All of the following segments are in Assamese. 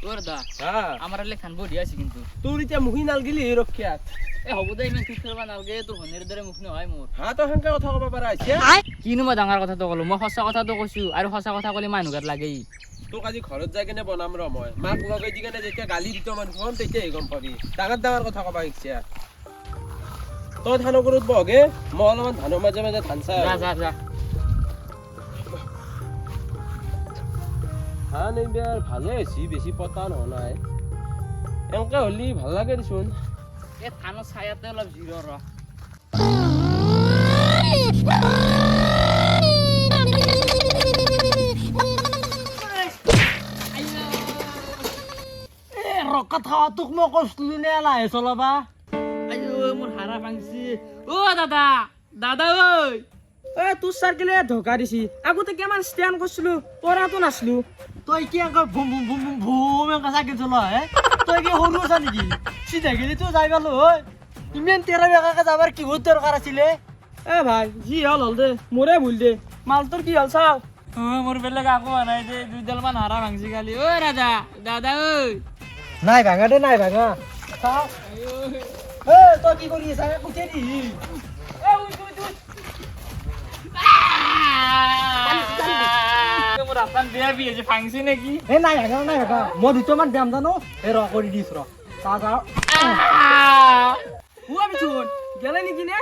ওর দা হ্যাঁ আমার লে খান বডি আছে কিন্তু তোর এতিয়া মুখি নাল গেলি রক্ষাত এ হব দে ইমান ঠিক করবা নালগে তো হনের দৰে মুখ নহয় মোৰ হ্যাঁ তো সেনকা কথা কব পাৰা আছে কিনো মই ডাঙৰ কথাটো ক'লো মই সঁচা কথাটো কৈছো আৰু সঁচা কথা ক'লে মানুহ গাত লাগেই তোক আজি ঘৰত যাই কেনে বনাম ৰ মই মাক লগাই দি কেনে যেতিয়া গালি দিত মানুহখন তেতিয়াই গম পাবি ডাঙৰ কথা কবা শিকছে তই ধান কৰোত বহে মই অলপমান ধানৰ মাজে মাজে ধান চাই যা যা যা ধান এইবাৰ ভালে হৈছে বেছি পতা নহয় নাই এনেকে হ'লি ভাল লাগে দেচোন এই ধানৰ ছায়াতে অলপ জিৰ ৰ কথা তোক মই কৈছিলো নে লাহে চলাবা আইও মোৰ হাৰা ভাঙছি ও দাদা দাদা ঐ তোৰ চাৰ্কেলে ধোকা দিছি আগতে কিমান ষ্টেণ্ড কৰিছিলো পৰাটো নাছিলো তই কি এনেকৈ ভুম ভুম ভুম ভুম ভুম এনেকৈ চাইকেল চলা হে তই কি সৰু আছা নেকি চিধা গেলি তো যাই পালো হয় ইমান তেৰা বেকাকে যাবাৰ কিহৰ দৰকাৰ আছিলে ভাই যি হ'ল হ'ল দে মোৰে ভুল দে মাল তোৰ কি হ'ল চাও মোৰ বেলেগ আকৌ নাই দে দুইডাল মান হাৰা ভাঙছি খালি ও দাদা দাদা ঐ নাই ভাঙা দে নাই ভাঙা চাও তই কি কৰি আছা উঠে দি মোৰ ৰাস্তাত বেয়া বি আছে ভাঙছি নেকি নাই ভাঙা নাই ভাঙা মই দুটামান দাম জানো ৰ কৰি দিছ ৰ চা যাও গেলে নেকি নে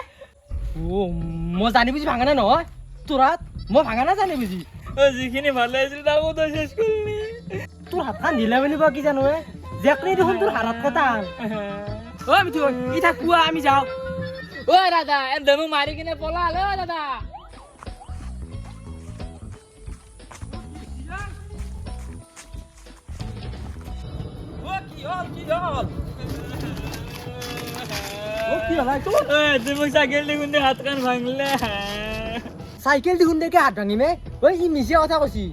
মই জানি বুজি ভাঙা নাই নহয় তোৰাত মই ভাঙা না জানি বুজি যিখিনি ভালে আছিল তাকো তই শেষ কৰিলি তোৰ হাতখন ঢিলা বুলি কি জানো জেকনি দেখোন তোৰ হাৰত কথা মিঠু ইটা কোৱা আমি যাওঁ ও দাদা এনে মোক মাৰি কিনে পলাল ও দাদা চাইকেল দেখোন হাত কান ভাঙিলে চাইকেল দেখোন দেখে হাত ভাঙিমে ই মিছা কথা কৈছি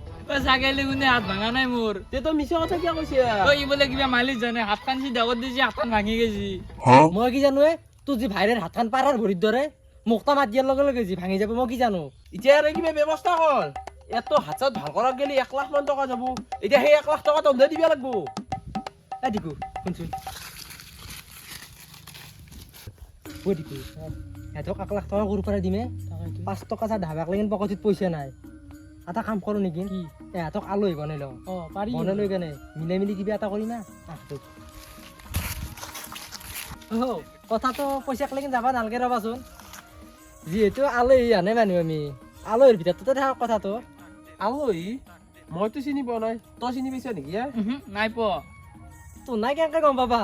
চাইকেল দেখোন হাত ভাঙা নাই মোৰ তে তই মিছা কথা কিয় কৈছে ই বোলে কিবা মালিক জানে হাত কান চিধা কৰি দিছে হাত কান ভাঙি গেছি মই কি জানো তোৰ যি ভাইৰেৰ হাতখন পাৰাৰ ভৰিৰ দৰে মুক্তা মাত দিয়াৰ লগে লগে যি ভাঙি যাব মই কি জানো এতিয়া আৰু কিবা ব্যৱস্থা কৰ ইয়াতো হাত চাত ভাল কৰাক গেলি 1 লাখ মান টকা যাব এতিয়া সেই 1 লাখ টকা তহঁতে দিব লাগিব দিকু শুনচোন দিকু সিহঁতক 1 লাখ টকা ক'ৰ পৰা দিমে 5 টকা চা ধাবাক লাগিন পকেটত পইচা নাই এটা কাম কৰোঁ নেকি সিহঁতক আলহী বনাই লওঁ বনাই লৈ কেনে মিলাই মিলি কিবা এটা কৰি না কথাটো পইচাক লাগি যাবা নালাগে ৰবাচোন যিহেতু আলহী আনে মানুহ আমি আলহীৰ ভিতৰতে থাকক কথাটো আলহী মইতো চিনি পোৱা নাই তই চিনি পাইছা নেকি নাই পোৱা তোনাই কেনেকৈ গম পাবা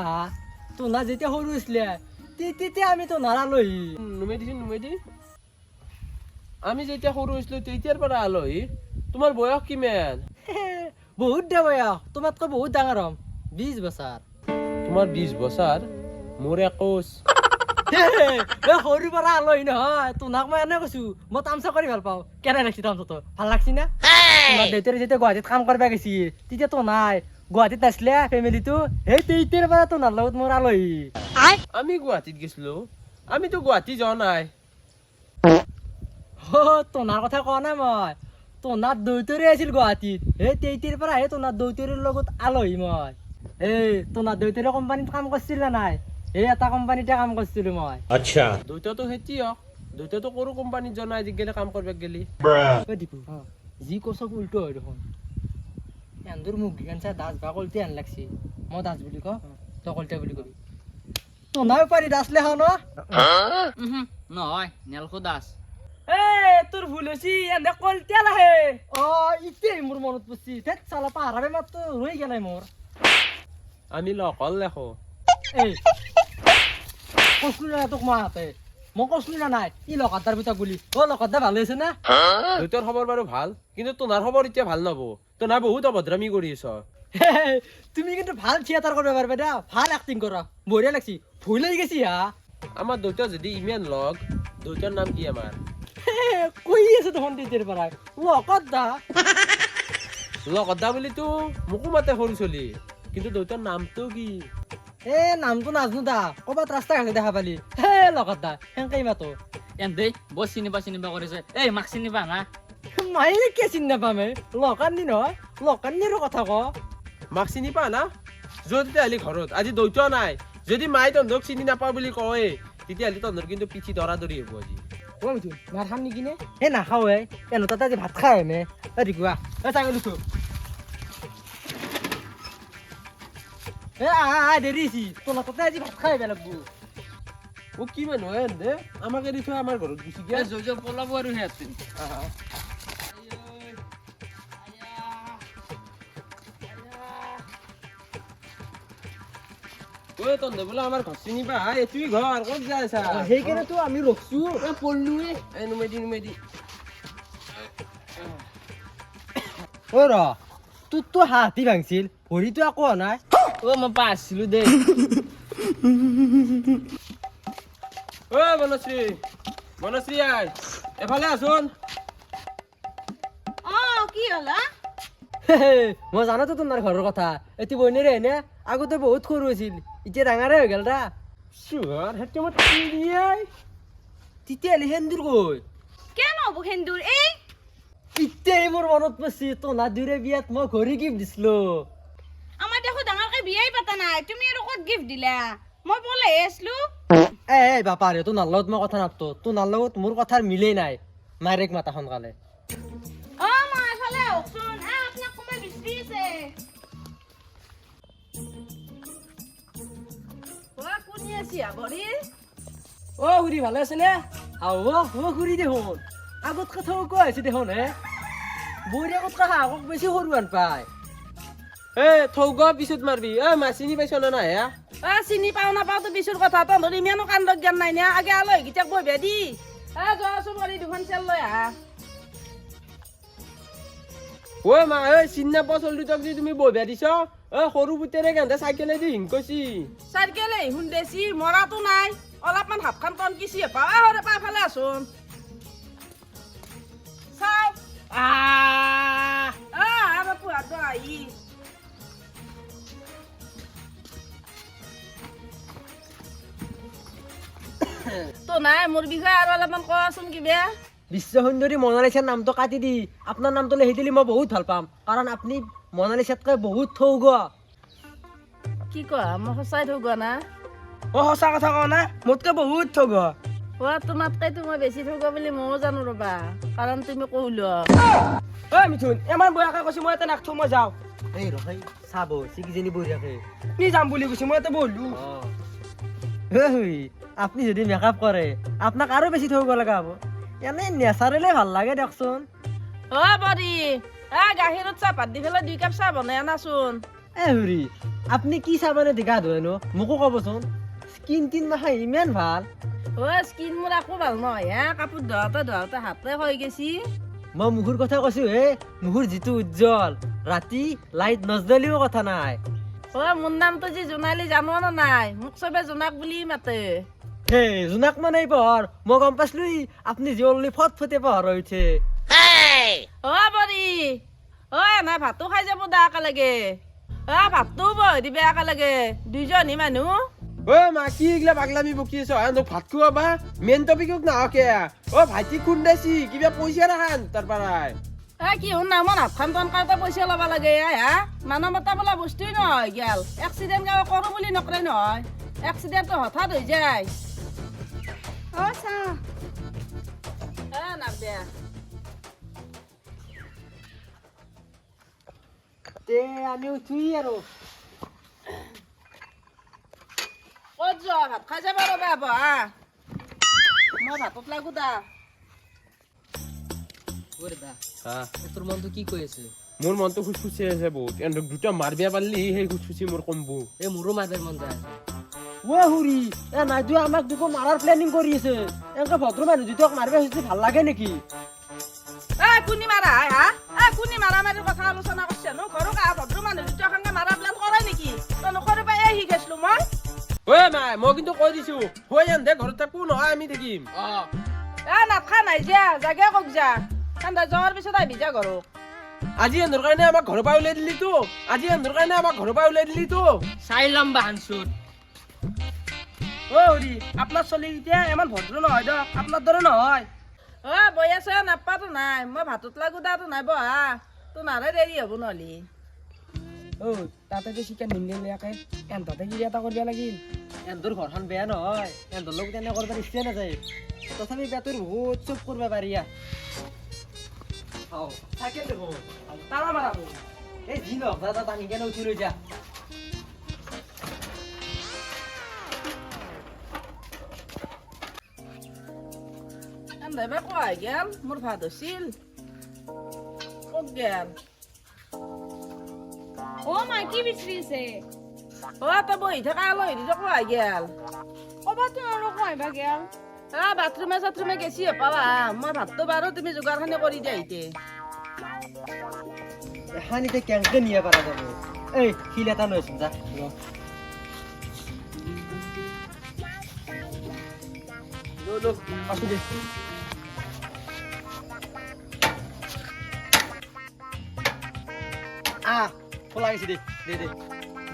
তোনা যেতিয়া সৰু আছিলে তেতিয়া আমি তোনাৰ আলহী নুমেদি আমি যেতিয়া সৰু হৈছিলো তেতিয়াৰ পৰা আলহী তোমাৰ বয়স কিমান বহুত দে বয়স তোমাতকৈ বহুত ডাঙৰ হ'ম 20 বছৰ তোমাৰ 20 বছৰ মোৰ 21 সৰুৰ পৰা আলহী নহয় তোনাক মই এনে কৈছো মই তামচা কৰি ভাল পাওঁ কেনে লাগছি তামচাটো ভাল লাগছি না তোমাৰ দেউতাৰে যেতিয়া গুৱাহাটীত কাম কৰিব গৈছি তেতিয়া তো নাই গুৱাহাটীত নাছিলে ফেমিলিটো সেই তেতিয়াৰ পৰা তোনাৰ লগত মোৰ আলহী আমি গুৱাহাটীত গৈছিলো আমিতো গুৱাহাটী যোৱা নাই তোনাৰ কথা কোৱা নাই মই তোনাৰ দেউতাৰে আছিল গুৱাহাটীত সেই তেতিয়াৰ পৰা তোনাৰ দেউতাৰৰ লগত আলহী মই তোনাৰ দেউতাৰে কোম্পানীত কাম কৰিছিল না নাই এটা কোম্পানীতে কাম কৰিছিলো মই আচ্ছা দুইটাতো খেতিয়ক দুইটাতো সৰু কোম্পানীত যোৱা নাই আজিকালি কাম কৰিব গেলি দীপু যি কৈছ উল্টো হয় দেখোন এন্দুৰ মুখ গিখান চাই দাস বা কলতে আন লাগছি মই দাস বুলি কওঁ তই কলতে বুলি কবি তোনাও পাৰি দাস লেখ ন নহয় নেলখো দাস তোৰ ভুল হৈছে এনে কলতে লাহে ইতিয়াই মোৰ মনত পৰছি ধেত চালা পাহাৰাবে মাত্ৰ ৰৈ গেলে মোৰ আমি লকল লেখো কৈছিলো না তোক মই হাতে মই কৈছিলো না নাই ই লকাতাৰ পিতা বুলি লকাতা ভালে আছে না দুইটাৰ খবৰ বাৰু ভাল কিন্তু তোমাৰ খবৰ এতিয়া ভাল নহব তোনাই বহুত অভদ্ৰামি কৰি আছ তুমি কিন্তু ভাল থিয়েটাৰ কৰিব পাৰিবা দা ভাল এক্টিং কৰা বঢ়িয়া লাগছি ভুল হৈ গেছি আমাৰ দুইটা যদি ইমান লগ দুইটাৰ নাম কি আমাৰ কৈ আছে দেখোন তেতিয়াৰ পৰা লগদা বুলিতো মোকো মাতে সৰু চলি কিন্তু দুইটাৰ নামটো কি নামটো নাজনো দা ক'ৰবাত ৰাস্তা ঘাটে দেখা পালি লগতা সেনেকেই মাতো এনে বৰ চিনিবা কৰিছে মাক চিনিবা না মায়ে কে চিনি নাপামে লকান্নি নহয় লকান্নিৰো কথা ক মাক চিনি পা না য'ত তেতিয়াহ'লে ঘৰত আজি দৈত নাই যদি মায়ে তহঁতক চিনি নাপাওঁ বুলি কয় তেতিয়াহ'লে তহঁতৰ কিন্তু পিঠি দৌৰি হ'ব আজি অ মিথুন ভাত খাম নেকি নে এ নাখাওঁ এনো তাতে আজি ভাত খাই এনে ৰিকুৱা চাগৈ লৈছো দেৰি হৈছে তোৰ তাতে আজি ভাত খাই আহিব লাগব অ কি মানুহ দে আমাক এৰি থৈ আমাৰ ঘৰত গুচি গিয়া জয় জয় পলাব আৰু সিহঁতে ঐ তহঁতে বোলে আমাৰ ঘৰ চিনি পা এইটোৱে ঘৰ ক'ত যাই আছা সেইকাৰণেতো আমি ৰখছো পল্লো নুমাই দি অ ৰ তোৰতো হাতী ভাঙছিল ভৰিটো একো হোৱা নাই অ মই পাইছিলো দেই ঐ বনশ্ৰী আই এফালে আছোন কি হলা মই জানোতো তোমাৰ ঘৰৰ কথা এটি বইনেৰে এনে আগতে বহুত সৰু আছিল এতিয়া ডাঙৰে হৈ গেল ৰা চুহাৰ সেইটো মই কি দিয়ে তেতিয়াহ'লে সেন্দুৰ গৈ কেন হব সেন্দুৰ এই তেতিয়াই মোৰ মনত পৰিছে তোনা দুৰে বিয়াত মই ঘড়ী গিফ্ট দিছিলো আমাৰ দেখো ডাঙৰকে বিয়াই পাতা নাই তুমি আৰু ক'ত গিফ্ট দিলা মই পলাই আছিলো এই বাপাৰে তোৰ লগত মই কথা নাপাতো তোৰ লগত মোৰ কথাৰ মিলেই নাই মাইৰেক মাতা সোনকালে মই এফালে আহকচোন আপোনাক কোনোবাই বিচাৰিছে কোনে আছে বৰি অ খুৰী ভালে আছে নে খুৰী দেখোন আগত কথাও কোৱা হৈছে দেখোন হে বৌৰী আগত কথা আগক বেছি সৰু আন পায় থৌগ পিছত মাৰবি মা চিনি পাইছ নে নাই চিনি পাও নাপাও তো বিচুৰ কথা তহঁতৰ ইমানো কাণ্ড জ্ঞান নাই নে আগে আলহীকেইটাক বহিবা দি যোৱাচোন বৰি দুখন চেল লৈ আহা ঐ মা চিনি নাপাওঁ চলটোক যে তুমি বহিবা দিছ সৰু পুতেৰে কেন্দ্ৰে চাইকেলেদি হিংকছি চাইকেলে শুনদেছি মৰাটো নাই অলপমান হাতখন টনকিছি পাওঁ পাইফালে আছোন চাও আমাৰ পুহাটো আহি তো নাই মোৰ বিষয়ে আৰু অলপমান কোৱাচোন কিবা বিশ্ব সুন্দৰী মনালিছাৰ নামটো কাটি দি আপোনাৰ নামটো লিখি দিলে মই বহুত ভাল পাম কাৰণ আপুনি মনালিছাতকৈ বহুত থৌগ কি কোৱা মই সঁচাই থৌ গোৱা না সঁচা কথা কওঁ না মোতকৈ বহুত থৌগ তোমাতকৈতো মই বেছি থৌ গোৱা বুলি ময়ো জানো ৰবা কাৰণ তুমি কৌলো মিথুন ইমান বয়াকে কৈছে মই এটা নাকথো মই যাওঁ এই ৰখাই চাব চিকিজনী বঢ়িয়াকে কি যাম বুলি কৈছে মই এটা বহলো আপুনি যদি মেকআপ কৰে আপোনাক আৰু বেছি থৌগ লগা হ'ব এনে নেচাৰেলে ভাল লাগে দিয়কচোন বৰি গাখীৰত চাহপাত দি পেলাই 2 কাপ চাহ বনাই আনাচোন হুৰি আপুনি কি চাহ মানে দি গা ধুৱে নো মোকো ক'বচোন স্কিন টিন মাখা ইমান ভাল স্কিন মোৰ একো ভাল নহয় কাপোৰ ধোৱাওঁতে হাতে হৈ গেছি মই মুখৰ কথা কৈছো মুখৰ যিটো উজ্জ্বল ৰাতি লাইট নজ্বলিও কথা নাই মোৰ নামটো যি জোনালী জানো না নাই মোক চবে জোনাক বুলি মাতে জোনাক মানে পহৰ মই গম পাইছিলো আপুনি যি অনলি ফটফটে পহৰ হৈছে বৰি নাই ভাতো খাই যাব দা একেলগে ভাতটো বহি দিবা একেলগে দুইজনী মানুহ মা কি এইগিলা পাগলামি বকি আছ ভাত খুৱাবা মেইন টপিকক নাহকে ভাইটি খুন্দাইছি কিবা পইচা নাখান তাৰ পৰাই কি শুন না মই হাতখন টনকাওঁতে পইচা ল'ব লাগে মানুহ মতা বোলা বস্তুৱেই নহয় গেল এক্সিডেণ্ট কৰো বুলি নকৰে নহয় এক্সিডেণ্টটো হঠাৎ হৈ যায় নাবে আমি উঠি আৰু ক'ত যোৱা ভাত খাই যাবা ৰবা মই ভাতত লাগো দা তোৰ মনটো কি কৈ আছে মোৰ মনটো খুচখুচি আছে বহুত এন্দক দুটা মাৰবিয়া পাৰলি সেই খুচখুচি মোৰ কমবো মোৰো মাৰিব মন যায় হুৰি নাইদু আমাক দুকো মাৰাৰ প্লেনিং কৰি আছে এনেকে ভদ্ৰ মানুহ দুটাক মাৰিব খুজিছে ভাল লাগে নেকি কোনি মাৰা কোনি মাৰামাৰিৰ কথা আলোচনা কৰিছে নো ঘৰৰ ভদ্ৰ মানুহ দুটাক মাৰা প্লেন কৰে নেকি তই সৰুৰ পৰাই শিকাইছিলো মই মাই মই কিন্তু কৈ দিছো হৈ আন্ধে ঘৰত থাকো নহয় আমি থাকিম নাটখা নাই যা জাগে কক যা ঠাণ্ডা যোৱাৰ পিছত আহিবি যা ঘৰত আজি এন্ধৰ কাৰণে আমাক ঘৰৰ পৰা ওলাই দিলি তো চাই ল'ম বাহানচোত হুৰি আপোনাৰ ছোৱালী এতিয়া ইমান ভদ্ৰ নহয় দিয়ক আপোনাৰ দৰে নহয় বহি আছে নাপাতো নাই মই ভাতত লাগো দাতো নাই বহা তো নাৰে দেৰি হ'ব নহ'লি তাতে যে চিকেন নিমলিয়াকে এনতাতে কিবা এটা কৰিব লাগিল এন্দৰ ঘৰখন বেয়া নহয় এন্দৰ লগত এনে কৰিব ইচ্ছা নাযায় তথাপি বেটোৰ বহুত চব কৰিব পাৰি চাইকেল দেখো তালা মাৰাব এই যি নহওক দাদা টানি কেনে উঠি লৈ যা এনদাইবা কোৱাই গেল মোৰ ভাত হৈছিল ক'ত গেল অ মা কি বিচাৰিছে তই বহি থকা আলহী দিছ কোৱাই গেল ক'বাতো আৰু কয়বা গেল বাথৰুমে চাথৰুমে গেছি পাবা মই ভাতটো বাৰু তুমি যোগাৰখানি কৰি দিয়া ইতে এখানিতে কেনেকে নিয়ে পাৰা যাব এই শিল এটা লৈছোন যা আছো দে খোলা গেছি দে দে দে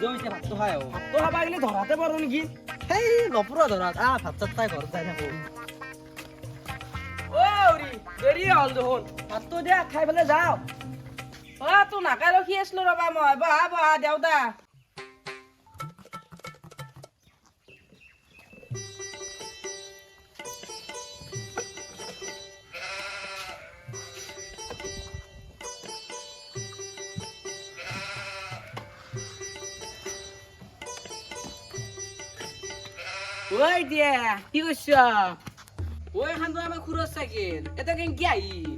যৌ এতিয়া ভাতটো খাই আহো ভাতটো খাবা গেলি ধৰাতে পাৰো নেকি সেই নপৰা ধৰাত ভাত চাত খাই ঘৰত যাই থাকো দেৰি হ'ল দেখোন ভাতটো দিয়া খাই পেলাই যাওঁ তোৰ নাকে ৰখি আছিলো ৰবা মই বহা বহা দেউতা ওই দিয়া কি করছ ওই খান তো আমার খুরস সাইকেল এটা কেন কি আহিল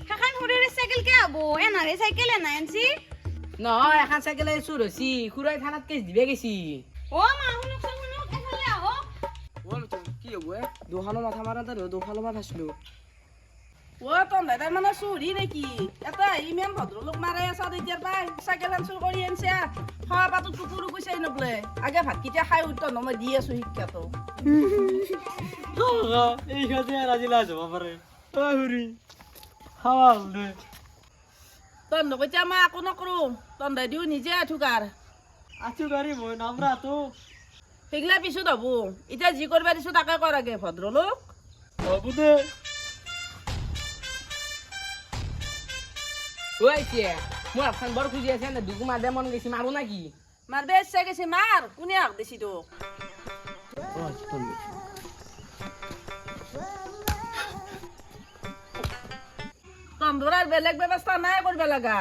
সেখান হুরের সাইকেল কে আবো এনারে সাইকেল এনা আনছি নহয় এখন সাইকেল চুৰ হৈছি খুৰাই থানাত কেছ দিবে গেছি ও মা শুনক এফালে আহো কি হব দুখানো মাথা মাৰাতে দুফালৰ পৰা ফাইছিলো তন্দাই মানে চুৰি নেকি এটা ইমান ভদ্ৰলোক মাৰাই আছা তেতিয়াৰ পৰাই চাইকেল চুৰ কৰি আনিছে খোৱা পাতো টুকুৰো কৈছে নবোলে আগে ভাতকেইটা খাই উত্তৰ মই দি আছো শিক্ষাটো এইখানে আৰ আজি লাজ হব পাৰে হুৰি হাওয়াল দে তন্দ কৈছে মই একো নকৰো তন্দাই দিও নিজে আঠুকাৰ আছো গাড়ি মই নামৰা তো সেইগিলা পিছত হব এতিয়া যি কৰিব দিছো তাকে কৰাগে ভদ্ৰলোক হবু দে ওই কে মোৰ এখন বৰ খুজি আছে না দুগু মাদে মন গৈছি মাৰো নাকি মাৰবে ইচ্ছা গৈছে মাৰ কোনে হাক দিছি তোক তন্দুৰাৰ বেলেগ ব্যৱস্থা নাই কৰিব লগা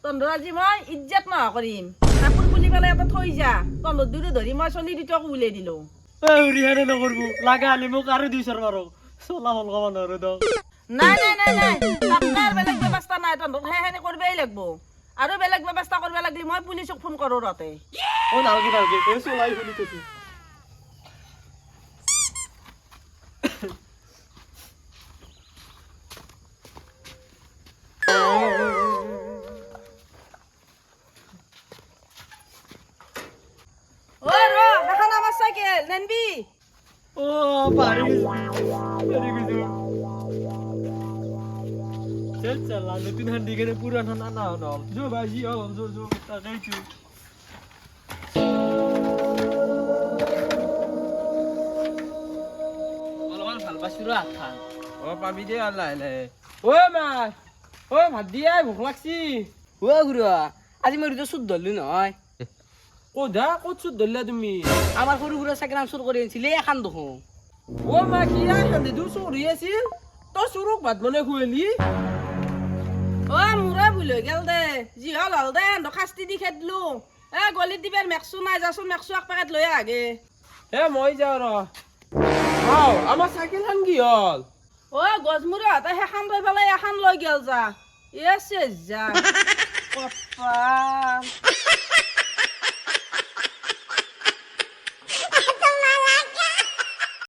তন্দুৰ আজি মই ইজ্জত নোহোৱা কৰিম কাপোৰ খুলি পেলাই এটা থৈ যা তন্দুৰ দুৰি ধৰি মই চলি দুটাক উলিয়াই দিলো হুৰি হানে নকৰবো লাগা আলি মোক আৰো 200 মাৰো চলা হল কমান আৰু দাও নাই নাই নাই নাই আপোনাৰ বেলেগ ব্যৱস্থা নাই তন্দুৰ সেনে কৰিবই লাগিব আৰু বেলেগ ব্যৱস্থা কৰিব লাগিলে মই পুলিচক ফোন কৰো ৰাতে ও নালগে নালগে এই চলাই শুনি কইছি ঐ ৰ এখন আমাৰ চাইকেল নেনবি ও পারি গেছি চল চল নতুন হান্ডি কেনে পুরান হান্ডা না হল জো বাজি ও জো জো তাকাইছু অলমান ভাল পাইছিলো আঠা পাবি দে আর লাই লাই ঐ মা ঐ ভাত দিয়া ভোক লাগছি ঐ গুৰু আজি মই ৰুটো চুদ ধৰলো নহয় কোধা ক'ত চুত ধৰিলা তুমি আমাৰ সৰু সৰু চাইকেল চুৰ কৰি আনিছিলে এখন দেখোন মা কি খান্দি দূৰ চুৰি আছিল তই চুৰক ভাত বনাই খুৱালি মোৰে ভুল হৈ গেল দে যি হল হল দে শাস্তি দি খেদলো গলিত দিবাৰ মেক্সু নাই যাচোন মেক্সু এক পেকেট লৈ আগে মই যাওঁ ৰ আমাৰ চাইকেলখন কি হ'ল গজমুৰি হতে সেইখন লৈ পেলাই এখন লৈ গেল যা চেছ যা কপাল